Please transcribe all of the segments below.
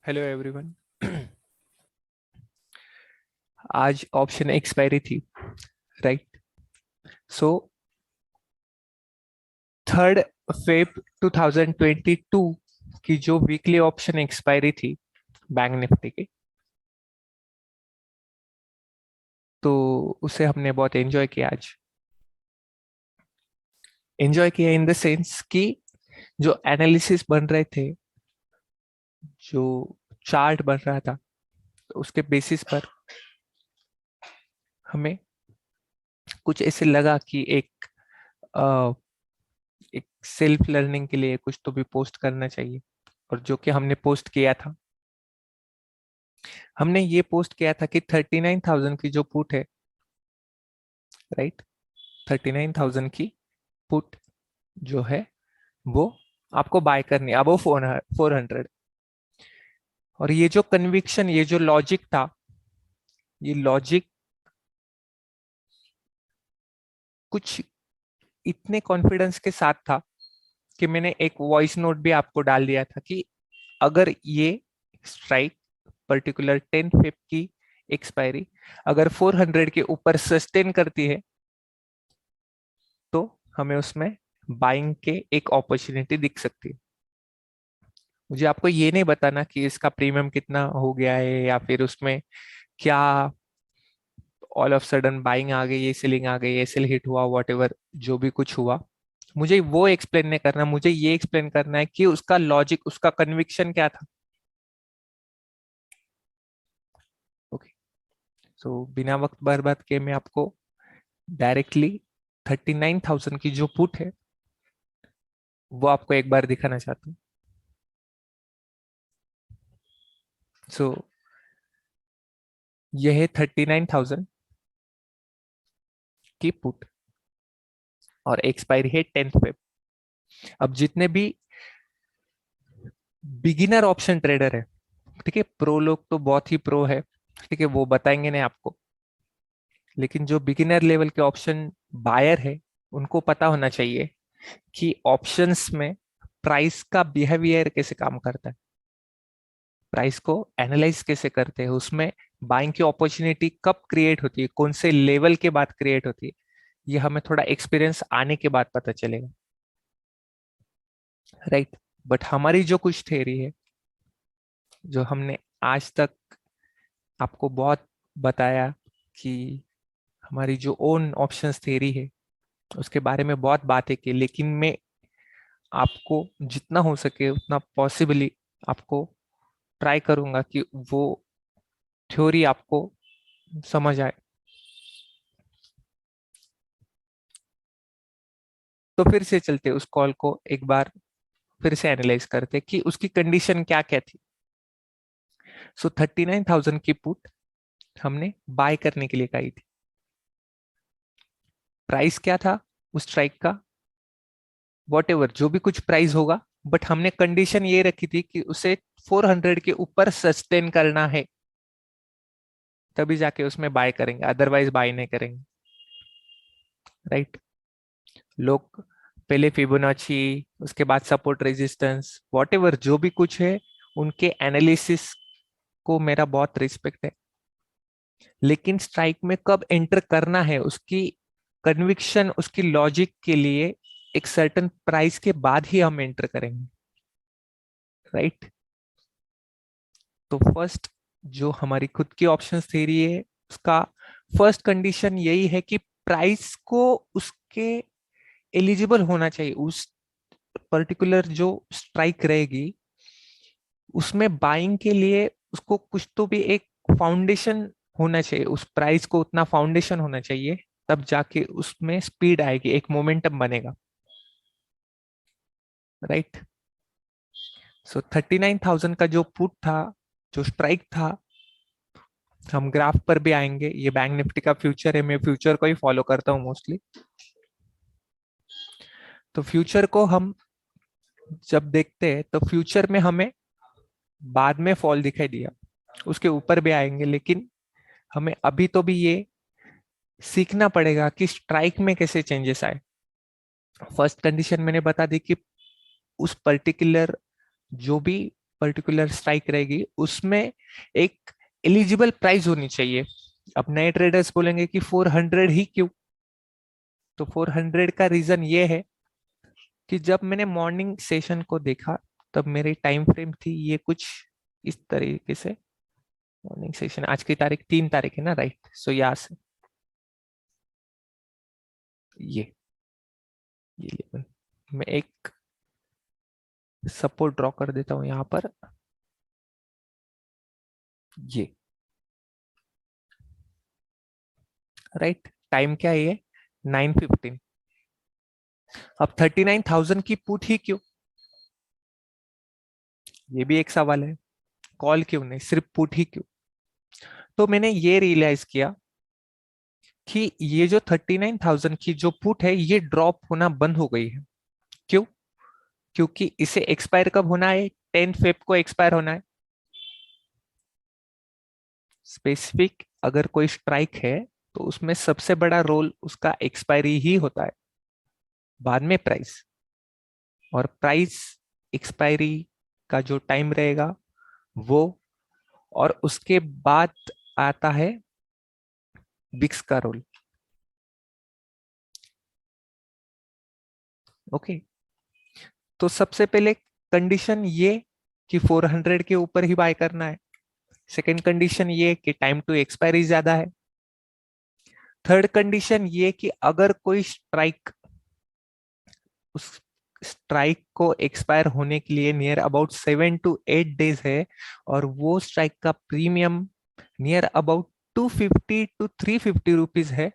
Hello everyone. आज option expiry थी, right? सो 3 Feb 2022 की जो वीकली ऑप्शन एक्सपायरी थी बैंक निफ्टी की, तो उसे हमने बहुत एंजॉय किया आज। एंजॉय किया इन द सेंस कि जो एनालिसिस बन रहे थे, जो चार्ट बन रहा था, तो उसके बेसिस पर हमें कुछ ऐसे लगा कि अ, एक सेल्फ लर्निंग के लिए कुछ तो भी पोस्ट करना चाहिए। और जो कि हमने पोस्ट किया था, हमने ये पोस्ट किया था कि 39,000 की जो पुट है, राइट, 39,000 की पुट जो है वो आपको बाय करनी है अब वो 400। और ये जो कन्विक्शन, ये जो लॉजिक था, ये लॉजिक कुछ इतने कॉन्फिडेंस के साथ था कि मैंने एक वॉइस नोट भी आपको डाल दिया था कि अगर ये स्ट्राइक पर्टिकुलर 10 फेब की एक्सपायरी अगर 400 के ऊपर सस्टेन करती है, तो हमें उसमें बाइंग के एक अपॉर्चुनिटी दिख सकती है। मुझे आपको ये नहीं बताना कि इसका प्रीमियम कितना हो गया है या फिर उसमें क्या ऑल ऑफ सडन बाइंग आ गई, ये सेलिंग आ गई, एसएल हिट हुआ, वॉट एवर जो भी कुछ हुआ। मुझे वो एक्सप्लेन नहीं करना, मुझे ये एक्सप्लेन करना है कि उसका लॉजिक, उसका कन्विक्शन क्या था। ओके, सो बिना वक्त बर्बाद किए मैं आपको डायरेक्टली 39,000 की जो पुट है वो आपको एक बार दिखाना चाहता हूँ। सो यह है 39,000 की पुट और एक्सपायरी है 10 फेब। अब जितने भी बिगिनर ऑप्शन ट्रेडर है, ठीक है, प्रो लोग तो बहुत ही प्रो है, ठीक है, वो बताएंगे नहीं आपको, लेकिन जो बिगिनर लेवल के ऑप्शन बायर है उनको पता होना चाहिए कि ऑप्शंस में प्राइस का बिहेवियर कैसे काम करता है, प्राइस को एनालाइज कैसे करते हैं, उसमें बाइंग की अपॉर्चुनिटी कब क्रिएट होती है, कौन से लेवल के बाद क्रिएट होती है, ये हमें थोड़ा एक्सपीरियंस आने के बाद पता चलेगा, राइट? बट हमारी जो कुछ थ्योरी है, जो हमने आज तक आपको बहुत बताया कि हमारी जो ओन ऑप्शंस थ्योरी है उसके बारे में बहुत बातें की, लेकिन मैं आपको जितना हो सके उतना पॉसिबली आपको ट्राई करूंगा कि वो थ्योरी आपको समझ आए। तो फिर से चलते उस कॉल को एक बार फिर से एनालाइज करते कि उसकी कंडीशन क्या क्या थी। सो 39,000 की पुट हमने बाय करने के लिए कही थी। प्राइस क्या था उस स्ट्राइक का, वॉट एवर जो भी कुछ प्राइस होगा, बट हमने कंडीशन ये रखी थी कि उसे 400 के ऊपर सस्टेन करना है, तभी जाके उसमें बाय करेंगे, अदरवाइज बाय नहीं करेंगे, राइट? लोग पहले फिबोनाची, उसके बाद सपोर्ट रेजिस्टेंस, वॉट एवर जो भी कुछ है, उनके एनालिसिस को मेरा बहुत रिस्पेक्ट है, लेकिन स्ट्राइक में कब एंटर करना है उसकी कन्विक्शन, उसकी लॉजिक के लिए एक सर्टेन प्राइस के बाद ही हम एंटर करेंगे, राइट? तो फर्स्ट जो हमारी खुद की ऑप्शंस थ्योरी है, उसका फर्स्ट कंडीशन यही है कि प्राइस को उसके एलिजिबल होना चाहिए, उस पर्टिकुलर जो स्ट्राइक रहेगी उसमें बाइंग के लिए उसको कुछ तो भी एक फाउंडेशन होना चाहिए, उस प्राइस को उतना फाउंडेशन होना चाहिए, तब जाके उसमें स्पीड आएगी, एक मोमेंटम बनेगा, राइट? सो 39,000 का जो पुट था, जो स्ट्राइक था, हम ग्राफ पर भी आएंगे, ये बैंक निफ्टी का फ्यूचर है, मैं फ्यूचर को ही फॉलो करता हूँ मोस्टली। तो फ्यूचर को हम जब देखते हैं तो फ्यूचर में हमें बाद में फॉल दिखाई दिया, उसके ऊपर भी आएंगे, लेकिन हमें अभी तो भी ये सीखना पड़ेगा कि स्ट्राइक में कैसे चेंजेस आए। फर्स्ट कंडीशन मैंने बता दी कि उस पर्टिकुलर जो भी पर्टिकुलर स्ट्राइक रहेगी उसमें एक एलिजिबल प्राइस होनी चाहिए। अब नए ट्रेडर्स बोलेंगे कि 400 ही क्यों? तो 400 का रीजन ये है कि जब मैंने मॉर्निंग सेशन को देखा तब मेरी टाइम फ्रेम थी ये कुछ इस तरीके से। मॉर्निंग सेशन आज की तारीख 3 तारीख है ना, राइट? सो यहाँ से ये लेवल मैं एक सपोर्ट ड्रॉ कर देता हूं यहाँ पर। ये राइट, टाइम क्या है ये? 9:15। अब 39,000 की पुट ही क्यों? ये भी एक सवाल है। कॉल क्यों नहीं, सिर्फ पुट ही क्यों? तो मैंने ये रियलाइज किया कि ये जो 39,000 की जो पुट है ये ड्रॉप होना बंद हो गई है। क्यों? क्योंकि इसे एक्सपायर कब होना है? 10 फेब को एक्सपायर होना है। स्पेसिफिक अगर कोई स्ट्राइक है तो उसमें सबसे बड़ा रोल उसका एक्सपायरी ही होता है, बाद में प्राइस। और प्राइस एक्सपायरी का जो टाइम रहेगा वो, और उसके बाद आता है बिक्स का रोल। ओके, तो सबसे पहले कंडीशन ये कि 400 के ऊपर ही बाय करना है। सेकंड कंडीशन ये कि टाइम टू एक्सपायरी ज्यादा है। थर्ड कंडीशन ये कि अगर कोई स्ट्राइक, उस स्ट्राइक को एक्सपायर होने के लिए नियर अबाउट 7 to 8 डेज है, और वो स्ट्राइक का premium near about 250 to 350 rupees है,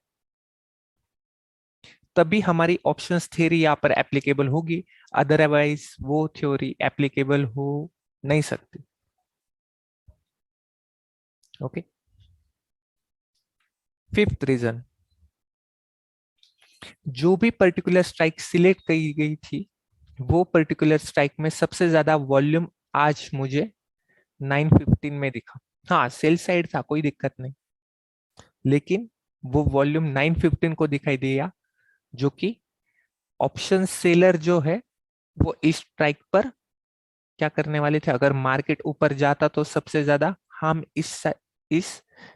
तभी हमारी ऑप्शंस थ्योरी यहाँ पर एप्लीकेबल होगी। अदरवाइज वो थ्योरी एप्लीकेबल हो नहीं सकती। ओके, फिफ्थ रीजन, जो भी पर्टिकुलर स्ट्राइक सिलेक्ट की गई थी वो पर्टिकुलर स्ट्राइक में सबसे ज्यादा वॉल्यूम आज मुझे 9:15 में दिखा। हाँ, सेल साइड था, कोई दिक्कत नहीं, लेकिन वो वॉल्यूम 9:15 को दिखाई दिया, जो कि ऑप्शन सेलर जो है वो इस स्ट्राइक पर क्या करने वाले थे? अगर मार्केट ऊपर जाता तो सबसे ज्यादा हम इस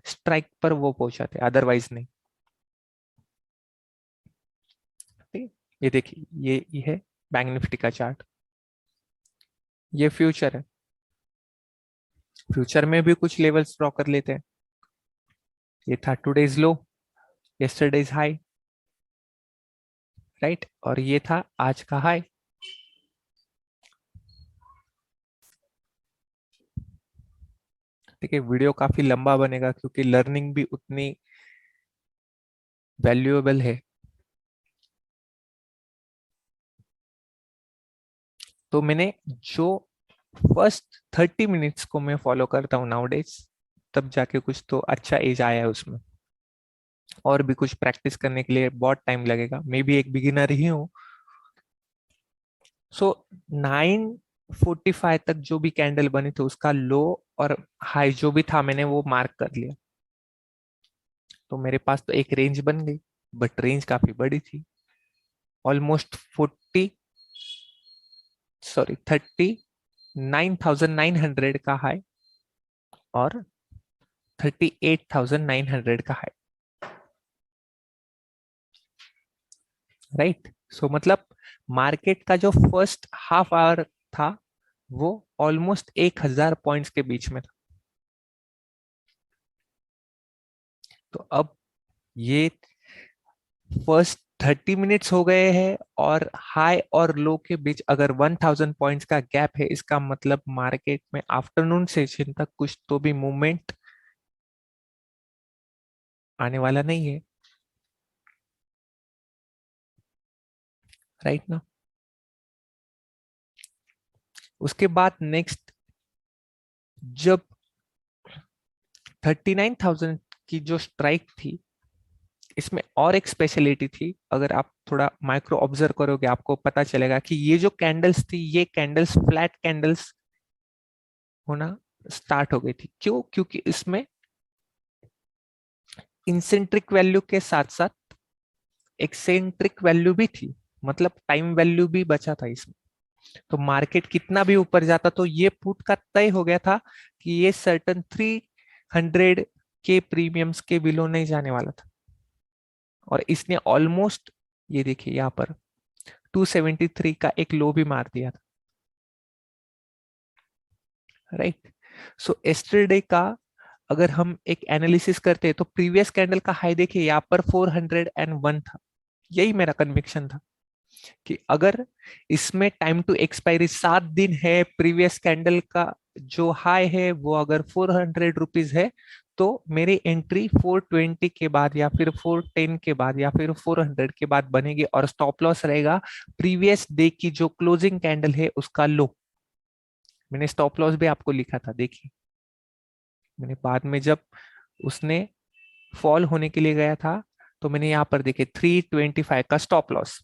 स्ट्राइक पर वो पहुंचाते, अदरवाइज नहीं। ठीक है? ये देखिए, ये है बैंक निफ्टी का चार्ट। ये फ्यूचर है, फ्यूचर में भी कुछ लेवल्स ड्रॉ कर लेते हैं। ये था टुडेज लो, यस्टरडेज हाई, राइट, और ये था आज का हाई। ठीक है, वीडियो काफी लंबा बनेगा क्योंकि लर्निंग भी उतनी वैल्यूएबल है। तो मैंने जो फर्स्ट 30 मिनट्स को मैं फॉलो करता हूँ नाउडेज, तब जाके कुछ तो अच्छा एज आया है उसमें। और भी कुछ प्रैक्टिस करने के लिए बहुत टाइम लगेगा, मैं भी एक बिगिनर ही हूँ। सो 9:45 तक जो भी कैंडल बनी थी उसका लो और हाई जो भी था मैंने वो मार्क कर लिया। तो मेरे पास तो एक रेंज बन गई, बट रेंज काफी बड़ी थी, ऑलमोस्ट 39,900 का हाई और 38,900 का हाई, राइट। सो मतलब मार्केट का जो फर्स्ट हाफ आवर था वो ऑलमोस्ट 1,000 पॉइंट्स के बीच में था। तो अब ये फर्स्ट 30 मिनट्स हो गए हैं, और हाई और लो के बीच अगर 1,000 पॉइंट्स का गैप है, इसका मतलब मार्केट में आफ्टरनून सेशन तक कुछ तो भी मूवमेंट आने वाला नहीं है, राइट ना। उसके बाद नेक्स्ट, जब 39,000 की जो स्ट्राइक थी, इसमें और एक स्पेशलिटी थी। अगर आप थोड़ा माइक्रो ऑब्जर्व करोगे आपको पता चलेगा कि ये जो कैंडल्स थी ये कैंडल्स फ्लैट कैंडल्स होना स्टार्ट हो गई थी। क्यों? क्योंकि इसमें इंसेंट्रिक वैल्यू के साथ साथ एक्सेंट्रिक वैल्यू भी थी, मतलब टाइम वैल्यू भी बचा था इसमें। तो मार्केट कितना भी ऊपर जाता तो ये पुट का तय हो गया था कि ये सर्टन 300 के प्रीमियम्स के बिलो नहीं जाने वाला था, और इसने ऑलमोस्ट, ये देखिए यहाँ पर 273 का एक लो भी मार दिया था, राइट। सो एस्टरडे का अगर हम एक एनालिसिस करते हैं तो प्रीवियस कैंडल का हाई देखिए यहाँ पर 401 था। यही मेरा कन्विक्शन था कि अगर इसमें टाइम टू एक्सपायरी 7 दिन है, प्रीवियस कैंडल का जो हाई है वो अगर 400 रुपीज है, तो मेरी एंट्री 420 के बाद या फिर 410 के बाद या फिर 400 के बाद बनेगी, और स्टॉप लॉस रहेगा प्रीवियस डे की जो क्लोजिंग कैंडल है उसका लो। मैंने स्टॉप लॉस भी आपको लिखा था, देखिए मैंने बाद में जब उसने फॉल होने के लिए गया था तो मैंने यहाँ पर देखे 325 का स्टॉप लॉस,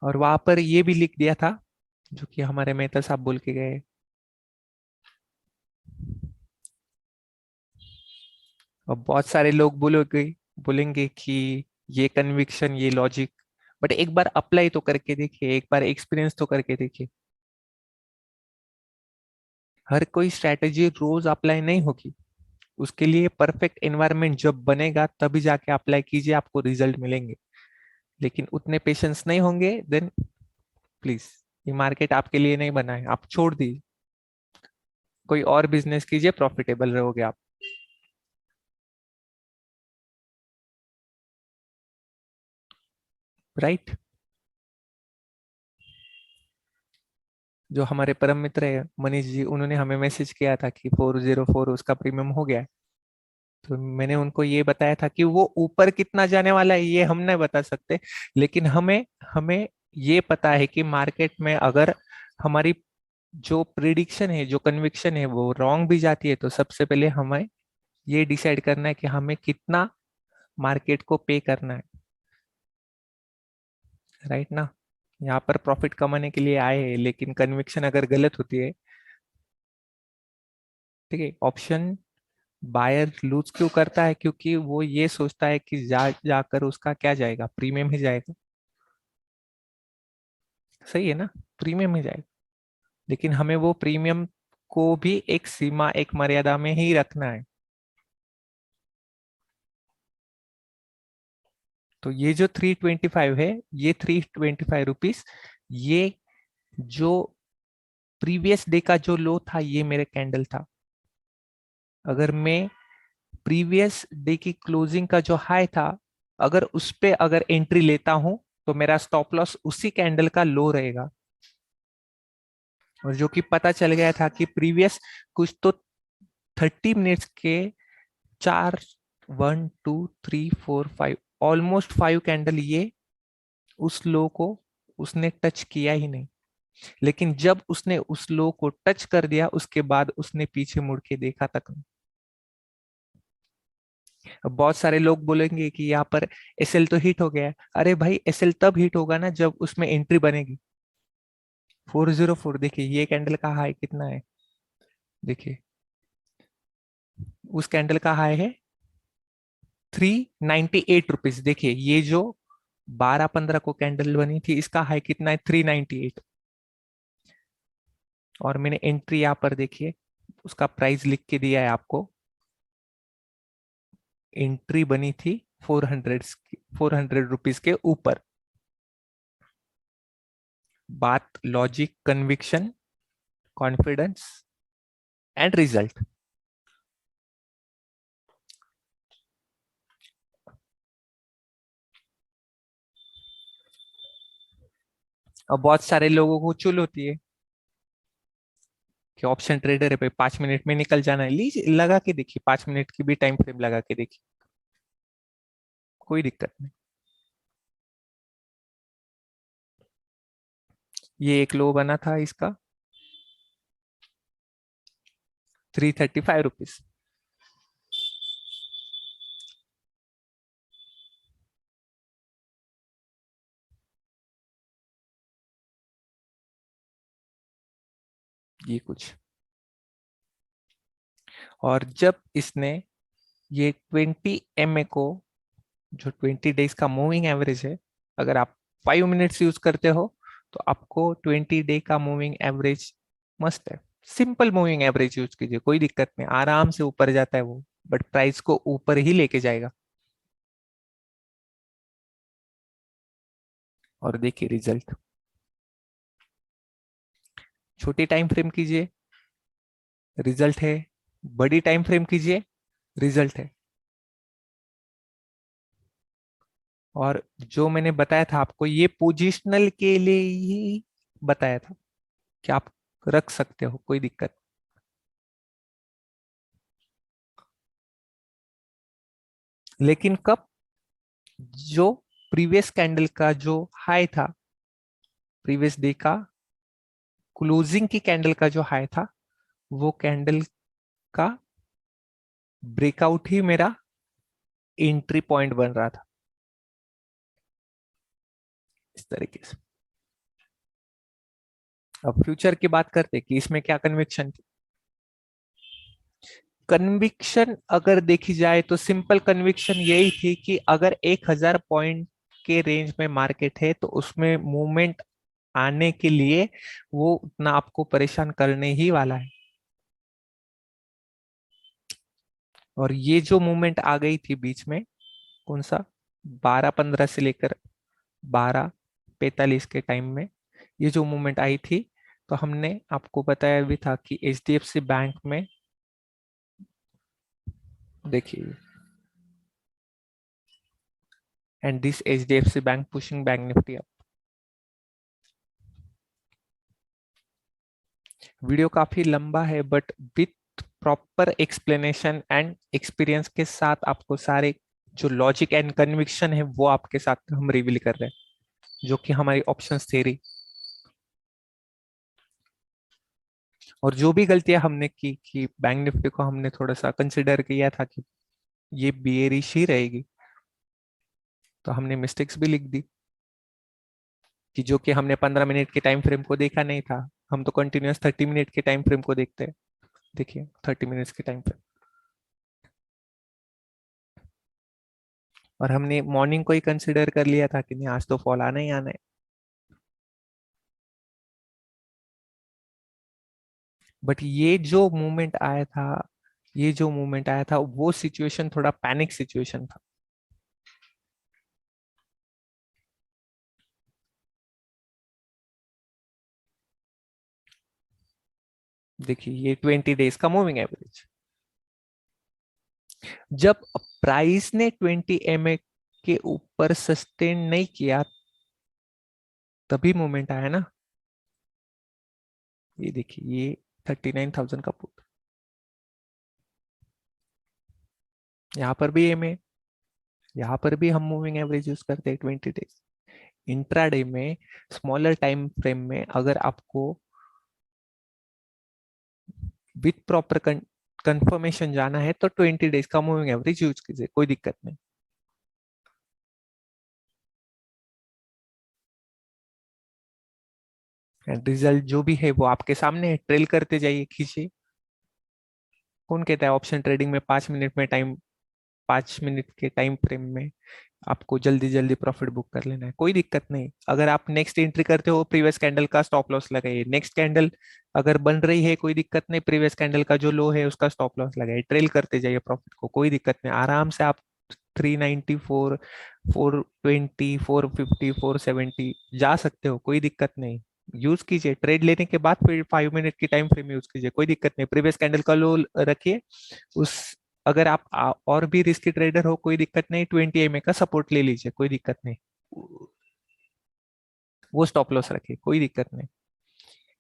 और वहां पर ये भी लिख दिया था जो कि हमारे मेहता साहब बोल के गए। और बहुत सारे लोग बोलेंगे कि ये कन्विक्शन, ये लॉजिक, बट एक बार अप्लाई तो करके देखिए, एक बार एक्सपीरियंस तो करके देखिए। हर कोई स्ट्रैटेजी रोज अप्लाई नहीं होगी, उसके लिए परफेक्ट एनवायरनमेंट जब बनेगा तभी जाके अप्लाई कीजिए, आपको रिजल्ट मिलेंगे। लेकिन उतने पेशेंस नहीं होंगे, देन प्लीज, ये मार्केट आपके लिए नहीं बना है, आप छोड़ दीजिए, कोई और बिजनेस कीजिए, प्रॉफिटेबल रहोगे आप, राइट। जो हमारे परम मित्र है मनीष जी, उन्होंने हमें मैसेज किया था कि 404 उसका प्रीमियम हो गया है। तो मैंने उनको ये बताया था कि वो ऊपर कितना जाने वाला है ये हम नहीं बता सकते, लेकिन हमें हमें ये पता है कि मार्केट में अगर हमारी जो प्रिडिक्शन है, जो कन्विक्शन है वो रॉन्ग भी जाती है, तो सबसे पहले हमें ये डिसाइड करना है कि हमें कितना मार्केट को पे करना है, राइट ना। यहाँ पर प्रॉफिट कमाने के लिए आए हैं, लेकिन कन्विक्शन अगर गलत होती है, ठीक है, ऑप्शन बायर लूज क्यों करता है, क्योंकि वो ये सोचता है कि जाकर उसका क्या जाएगा, प्रीमियम ही जाएगा। सही है ना, प्रीमियम ही जाएगा। लेकिन हमें वो प्रीमियम को भी एक सीमा, एक मर्यादा में ही रखना है। तो ये जो 325 है, ये 325 रुपीज, ये जो प्रीवियस डे का जो लो था ये मेरे कैंडल था। अगर मैं प्रीवियस डे की क्लोजिंग का जो हाई था, अगर उस पे अगर एंट्री लेता हूं तो मेरा स्टॉप लॉस उसी कैंडल का लो रहेगा। और जो कि पता चल गया था कि प्रीवियस कुछ तो 30 मिनट्स के चार, 1 2 3 4 5, ऑलमोस्ट 5 कैंडल ये उस लो को उसने टच किया ही नहीं। लेकिन जब उसने उस लो को टच कर दिया उसके बाद उसने पीछे मुड़ के देखा तक नहीं। अब बहुत सारे लोग बोलेंगे कि यहाँ पर एसएल तो हिट हो गया है। अरे भाई, एसएल तब हिट होगा ना जब उसमें एंट्री बनेगी। 404, देखिए ये कैंडल का हाई कितना है, देखिए उस कैंडल का हाई है 398 रुपीज। देखिए ये जो 12-15 को कैंडल बनी थी इसका हाई कितना है, 398। और मैंने एंट्री यहाँ पर देखिए, उसका प्राइस लिख के दिया है आपको। एंट्री बनी थी 400 रुपीज के ऊपर। बात logic, conviction, confidence and result. और बहुत सारे लोगों को चुल होती है कि ऑप्शन ट्रेडर है भाई, 5 मिनट में निकल जाना है, लीजिए लगा के देखिए, 5 मिनट की भी टाइम फ्रेम लगा के देखिए, कोई दिक्कत नहीं। ये एक लो बना था इसका 335 रुपीज। ये कुछ, और जब इसने ये 20 MA को, जो 20 डेज का मूविंग एवरेज है, अगर आप 5 मिनट्स यूज करते हो तो आपको 20 डे का मूविंग एवरेज मस्त है। सिंपल मूविंग एवरेज यूज कीजिए, कोई दिक्कत नहीं, आराम से ऊपर जाता है वो, बट प्राइस को ऊपर ही लेके जाएगा। और देखिए रिजल्ट, छोटी टाइम फ्रेम कीजिए, रिजल्ट है। बड़ी टाइम फ्रेम कीजिए, रिजल्ट है। और जो मैंने बताया था आपको, ये पोजिशनल के लिए ही बताया था कि आप रख सकते हो, कोई दिक्कत। लेकिन कब, जो प्रीवियस कैंडल का जो हाई था, प्रीवियस डे का क्लोजिंग की कैंडल का जो हाई था, वो कैंडल का ब्रेकआउट ही मेरा एंट्री पॉइंट बन रहा था, इस तरीके से। अब फ्यूचर की बात करते हैं कि इसमें क्या कन्विक्शन थी। कन्विक्शन अगर देखी जाए तो सिंपल कन्विक्शन यही थी कि अगर 1000 पॉइंट के रेंज में मार्केट है तो उसमें मूवमेंट आने के लिए वो उतना आपको परेशान करने ही वाला है। और ये जो मूवमेंट आ गई थी बीच में, कौन सा, 12:15 से लेकर 12:45 के टाइम में ये जो मूवमेंट आई थी, तो हमने आपको बताया भी था कि एचडीएफसी बैंक में, देखिए, and this HDFC bank pushing bank Nifty up. Video काफी लंबा है, but with proper explanation and experience के साथ आपको सारे जो लॉजिक एंड कन्विक्शन है वो आपके साथ हम रिवील कर रहे हैं, जो कि हमारी ऑप्शंस थ्योरी। और जो भी गलतियां हमने की कि बैंक निफ्टी को हमने थोड़ा सा कंसिडर किया था कि ये बियरिश ही रहेगी, तो हमने मिस्टेक्स भी लिख दी, कि जो कि हमने 15 मिनट के टाइम फ्रेम को देखा नहीं था। हम तो कंटिन्यूअस 30 मिनट के टाइम फ्रेम को देखते हैं। देखिए 30 मिनट्स के टाइम फ्रेम, और हमने मॉर्निंग को ही कंसिडर कर लिया था कि नहीं, आज तो फॉल आना ही आना है। बट ये जो मूवमेंट आया था वो सिचुएशन थोड़ा पैनिक सिचुएशन था। देखिए ये 20 डेज का मूविंग एवरेज, जब प्राइस ने 20 MA के ऊपर सस्टेन नहीं किया, तभी मूवमेंट आया ना। ये देखिए, ये 39,000 का पुट, यहाँ पर भी एम है, यहाँ पर भी हम मूविंग एवरेज यूज करते हैं 20 डेज। इंट्राडे में, स्मॉलर टाइम फ्रेम में, अगर आपको विथ प्रॉपर कंफर्मेशन जाना है तो 20 डेज का मूविंग एवरेज यूज कीजिए, कोई दिक्कत नहीं। एंड रिजल्ट जो भी है वो आपके सामने है, ट्रेल करते जाइए, खींचिए। कौन कहता है ऑप्शन ट्रेडिंग में 5 मिनट में टाइम, 5 मिनट के टाइम फ्रेम में आपको जल्दी जल्दी प्रॉफिट बुक कर लेना है? कोई दिक्कत नहीं। अगर आप नेक्स्ट एंट्री करते हो, प्रीवियस कैंडल का स्टॉप लॉस लगाइए। नेक्स्ट कैंडल अगर बन रही है, कोई दिक्कत नहीं, प्रीवियस कैंडल का जो लो है उसका स्टॉप लॉस लगाइए, ट्रेल करते जाइए प्रॉफिट को, कोई दिक्कत नहीं। आराम से आप 394, 420, 450, 470 जा सकते हो, कोई दिक्कत नहीं। यूज कीजिए, ट्रेड लेने के बाद फिर 5 मिनट की टाइम फ्रेम यूज कीजिए, कोई दिक्कत नहीं। प्रीवियस कैंडल का लो रखिए उस, अगर आप और भी रिस्की ट्रेडर हो, कोई दिक्कत नहीं, 20 MA का सपोर्ट ले लीजिए, कोई दिक्कत नहीं। वो स्टॉप लॉस रखिए, कोई दिक्कत नहीं।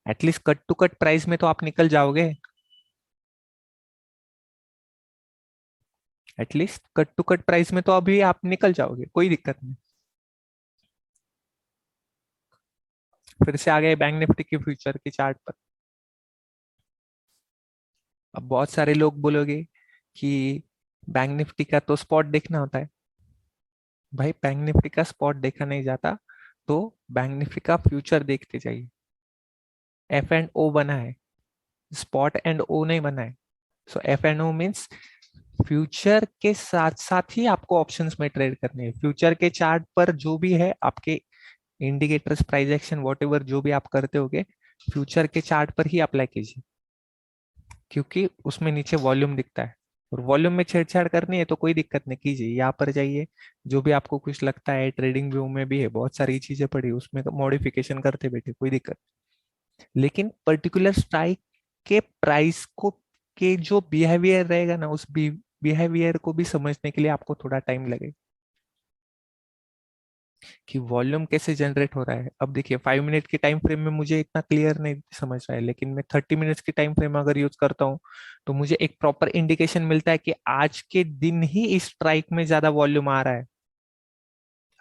At least cut to cut price में तो आप निकल जाओगे, at least cut to cut price में तो अभी आप निकल जाओगे, कोई दिक्कत नहीं। फिर से आ गए बैंक निफ्टी की फ्यूचर की चार्ट पर। अब बहुत सारे लोग बोलोगे कि बैंक निफ्टी का तो स्पॉट देखना होता है। भाई बैंक निफ्टी का स्पॉट देखा नहीं जाता, तो बैंक निफ्टी का फ्यूचर देखते जाइए। एफ एंड ओ बना है, स्पॉट एंड ओ नहीं बना है। So F and O means future के साथ साथ ही आपको ऑप्शंस में ट्रेड करने हैं। फ्यूचर के चार्ट पर जो भी है आपके indicators, price action, what ever जो भी आप करते होगे, फ्यूचर के चार्ट पर ही अप्लाई कीजिए, क्योंकि उसमें नीचे वॉल्यूम दिखता है। और वॉल्यूम में छेड़छाड़ करनी है तो कोई दिक्कत नहीं, कीजिए, यहाँ पर जाइए, जो भी आपको कुछ लगता है, ट्रेडिंग व्यू में भी है बहुत सारी चीजें पड़ी, उसमें मॉडिफिकेशन करते बैठे, कोई दिक्कत। लेकिन पर्टिकुलर स्ट्राइक के प्राइस को, के जो बिहेवियर रहेगा ना, उस बिहेवियर को भी समझने के लिए आपको थोड़ा टाइम लगेगा कि वॉल्यूम कैसे जनरेट हो रहा है। अब देखिए 5 मिनट के टाइम फ्रेम में मुझे इतना क्लियर नहीं समझ रहा है, लेकिन मैं 30 मिनट्स की टाइम फ्रेम अगर यूज करता हूँ तो मुझे एक प्रॉपर इंडिकेशन मिलता है कि आज के दिन ही इस स्ट्राइक में ज्यादा वॉल्यूम आ रहा है।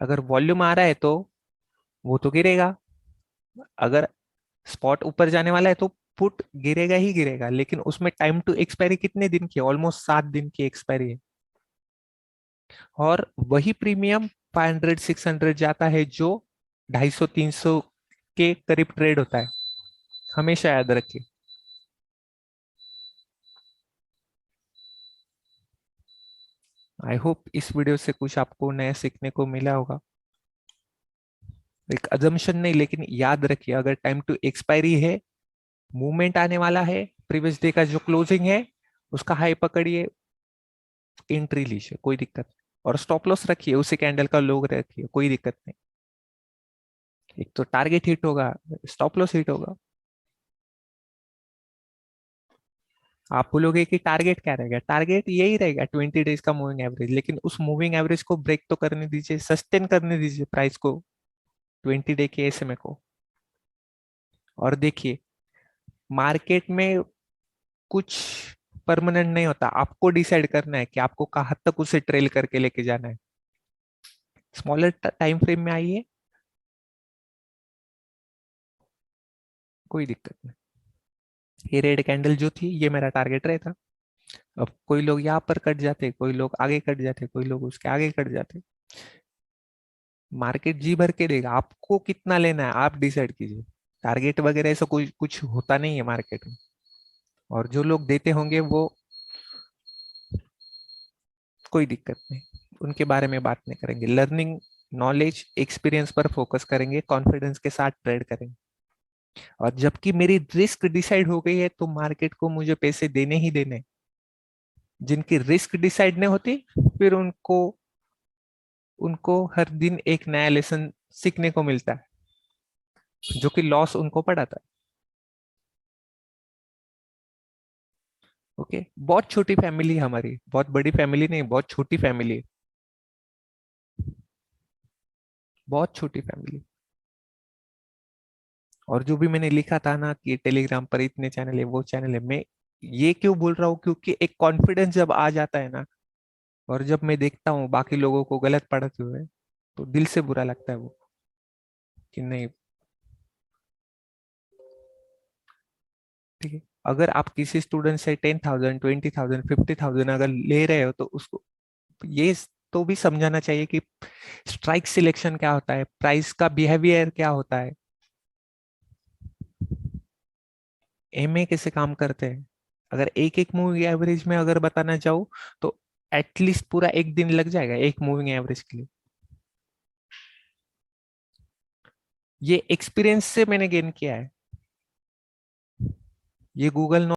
अगर वॉल्यूम आ रहा है तो वो तो गिरेगा, अगर स्पॉट ऊपर जाने वाला है तो पुट गिरेगा ही गिरेगा, लेकिन उसमें टाइम टू एक्सपायरी कितने दिन की, ऑलमोस्ट 7 दिन की एक्सपायरी है। और वही प्रीमियम 500 600 जाता है जो 250 300 के करीब ट्रेड होता है, हमेशा याद रखिए। आई होप इस वीडियो से कुछ आपको नया सीखने को मिला होगा। एक अजम्पशन नहीं, लेकिन याद रखिए, अगर टाइम टू एक्सपायरी है, मूवमेंट आने वाला है, प्रीवियस डे का जो क्लोजिंग है उसका हाई पकड़िए, एंट्री लीजिए, कोई दिक्कत नहीं। और स्टॉप लॉस रखिए, उसी कैंडल का लो रखिए, कोई दिक्कत नहीं। एक तो टारगेट हिट होगा, स्टॉप लॉस हिट होगा। आप बोलोगे कि टारगेट क्या रहेगा, टारगेट यही रहेगा 20 डेज का मूविंग एवरेज, लेकिन उस मूविंग एवरेज को ब्रेक तो करने दीजिए, सस्टेन करने दीजिए प्राइस को, 20 डे के एसएमए को। और देखिए, मार्केट में कुछ परमानेंट नहीं होता, आपको डिसाइड करना है कि आपको कहाँ तक उसे ट्रेल करके लेके जाना है। स्मॉलर टाइम फ्रेम में आइए, कोई दिक्कत नहीं। ये रेड कैंडल जो थी, ये मेरा टारगेट रहता। अब कोई लोग यहाँ पर कट जाते, कोई लोग आगे कट जाते, कोई लोग उसके आगे कट जाते। मार्केट जी भर के देगा, आपको कितना लेना है आप डिसाइड कीजिए। टारगेट वगैरह ऐसा कुछ कुछ होता नहीं है मार्केट में। और जो लोग देते होंगे वो, कोई दिक्कत नहीं, उनके बारे में बात नहीं करेंगे। लर्निंग, नॉलेज, एक्सपीरियंस पर फोकस करेंगे, कॉन्फिडेंस के साथ ट्रेड करेंगे। और जबकि मेरी रिस्क डिसाइड हो गई है तो मार्केट को मुझे पैसे देने ही देने। जिनकी रिस्क डिसाइड नहीं होती, फिर उनको उनको हर दिन एक नया लेसन सीखने को मिलता है, जो कि लॉस उनको पड़ाता है। ओके, बहुत छोटी फैमिली है हमारी, बहुत बड़ी फैमिली नहीं, बहुत छोटी फैमिली है, बहुत छोटी फैमिली। और जो भी मैंने लिखा था ना कि टेलीग्राम पर इतने चैनल है, वो चैनल है, मैं ये क्यों बोल रहा हूँ, क्योंकि एक कॉन्फिडेंस जब आ जाता है ना, और जब मैं देखता हूँ बाकी लोगों को गलत पढ़ते हुए, तो दिल से बुरा लगता है वो, कि नहीं। ठीक है, अगर आप किसी स्टूडेंट से 10,000 20,000 50,000 अगर ले रहे हो तो उसको ये तो भी समझाना चाहिए कि स्ट्राइक सिलेक्शन क्या होता है, प्राइस का बिहेवियर क्या होता है, एमए कैसे काम करते हैं। अगर एक एक मूविंग एवरेज में अगर बताना चाहूँ तो एटलीस्ट पूरा एक दिन लग जाएगा एक मूविंग एवरेज के लिए। ये एक्सपीरियंस से मैंने गेन किया है, ये गूगल